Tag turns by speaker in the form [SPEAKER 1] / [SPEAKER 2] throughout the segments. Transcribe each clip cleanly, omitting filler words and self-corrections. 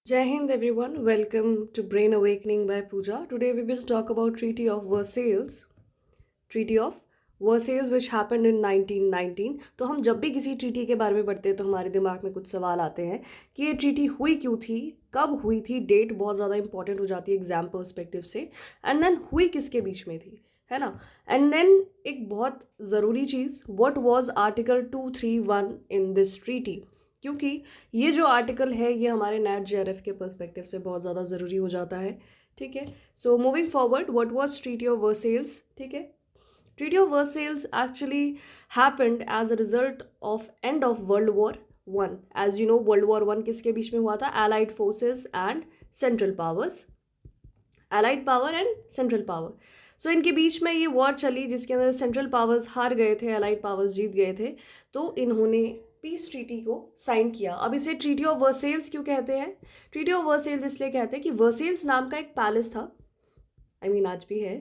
[SPEAKER 1] Jai Hind everyone, welcome to Brain Awakening by Pooja. Today we will talk about Treaty of Versailles which happened in 1919. तो हम जब भी किसी treaty के बारे में पढ़ते हैं तो हमारे दिमाग में कुछ सवाल आते हैं कि ये ट्रीटी हुई क्यों थी, कब हुई थी, डेट बहुत ज़्यादा इंपॉर्टेंट हो जाती है एग्जाम पर्सपेक्टिव से, एंड देन हुई किसके बीच में थी, है ना। एंड देन एक बहुत ज़रूरी चीज़, what was article 231 in this treaty, क्योंकि ये जो आर्टिकल है ये हमारे नेट जेआरएफ के पर्सपेक्टिव से बहुत ज़्यादा ज़रूरी हो जाता है। ठीक है, so moving forward, what was Treaty of Versailles. ठीक है, Treaty of Versailles actually happened as a result of end of World War One. As you know, World War One किसके बीच में हुआ था? Allied Forces and central Powers, Allied Power and Central Power. So इनके बीच में ये war चली जिसके अंदर सेंट्रल पावर्स हार गए थे, एलाइड पावर्स जीत गए थे। तो इन्होंने पीस ट्रीटी को साइन किया। अब इसे ट्रीटी ऑफ वर्सेल्स क्यों कहते हैं? ट्रीटी ऑफ वर्सेल्स इसलिए कहते हैं कि वर्सेल्स नाम का एक पैलेस था, आज भी है,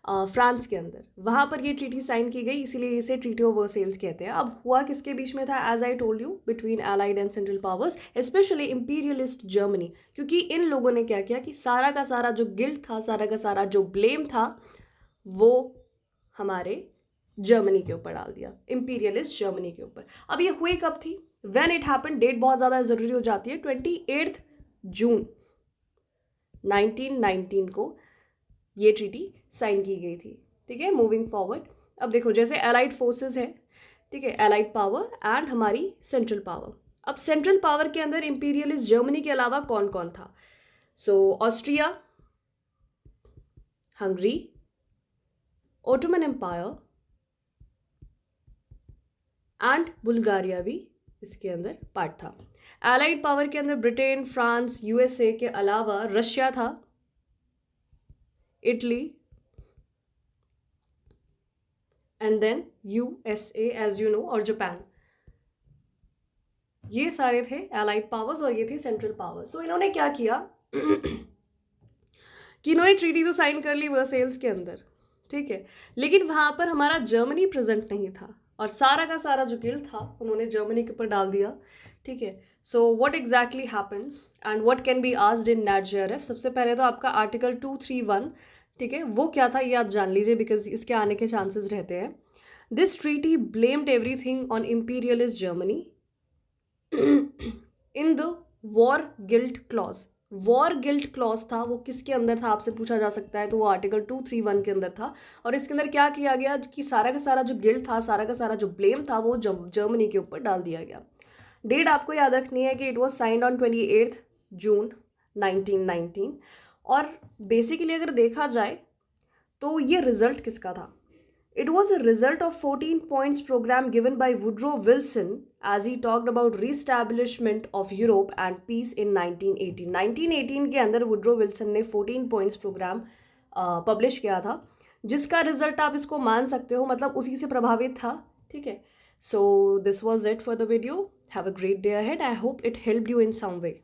[SPEAKER 1] फ्रांस के अंदर, वहाँ पर ये ट्रीटी साइन की गई, इसीलिए इसे ट्रीटी ऑफ वर्सेल्स कहते हैं। अब हुआ किसके बीच में था? As I told you, between allied and central powers, specially imperialist Germany. क्योंकि इन लोगों ने क्या किया कि सारा का सारा जो गिल्ट था, सारा का सारा जो ब्लेम था, वो हमारे जर्मनी के ऊपर डाल दिया, इंपीरियलिस्ट जर्मनी के ऊपर। अब ये हुई कब थी? व्हेन इट हैपेंड, डेट बहुत ज़्यादा ज़रूरी हो जाती है। 28 जून 1919 को ये ट्रीटी साइन की गई थी। ठीक है, मूविंग फॉरवर्ड, अब देखो, जैसे एलाइड फोर्सेस है, ठीक है, एलाइड पावर एंड हमारी सेंट्रल पावर। अब सेंट्रल पावर के अंदर इंपीरियलिस्ट जर्मनी के अलावा कौन कौन था? So Austria, Hungary, Ottoman Empire and Bulgaria भी इसके अंदर पार्ट था। एलाइड पावर के अंदर ब्रिटेन, फ्रांस, यूएसए के अलावा रशिया था, Italy, and then USA as you know, और जापान। ये सारे थे एलाइड पावर्स और ये थे सेंट्रल पावर्स। तो इन्होंने क्या किया कि इन्होंने ट्रीटी तो साइन कर ली वर्सेल्स के अंदर, ठीक है, लेकिन वहाँ पर हमारा जर्मनी प्रेजेंट नहीं था और सारा का सारा जो गिल्ट था उन्होंने जर्मनी के ऊपर डाल दिया। ठीक है, so what exactly happened and what can be asked in net JRF. सबसे पहले तो आपका आर्टिकल 231, ठीक है, वो क्या था ये आप जान लीजिए, बिकॉज इसके आने के चांसेस रहते हैं। This treaty blamed everything on imperialist Germany in the war guilt clause. War guilt clause था, वो किसके अंदर था आपसे पूछा जा सकता है, तो वो आर्टिकल 231 के अंदर था। और इसके अंदर क्या किया गया कि सारा का सारा जो गिल्ट था, सारा का सारा जो ब्लेम था, वो जर्मनी के ऊपर डाल दिया गया। डेट आपको याद रखनी है कि इट वॉज साइंड ऑन 28 जून 1919। और बेसिकली अगर देखा जाए तो ये रिजल्ट किसका था? It was a result of 14 points program given by Woodrow Wilson as he talked about re-establishment of Europe and peace in 1918. 1918 के अंदर वुड्रो विल्सन ने 14 points program पब्लिश किया था, जिसका रिजल्ट आप इसको मान सकते हो, मतलब उसी से प्रभावित था। ठीक है, so this was it for the video. Have a great day ahead. I hope it helped you in some way.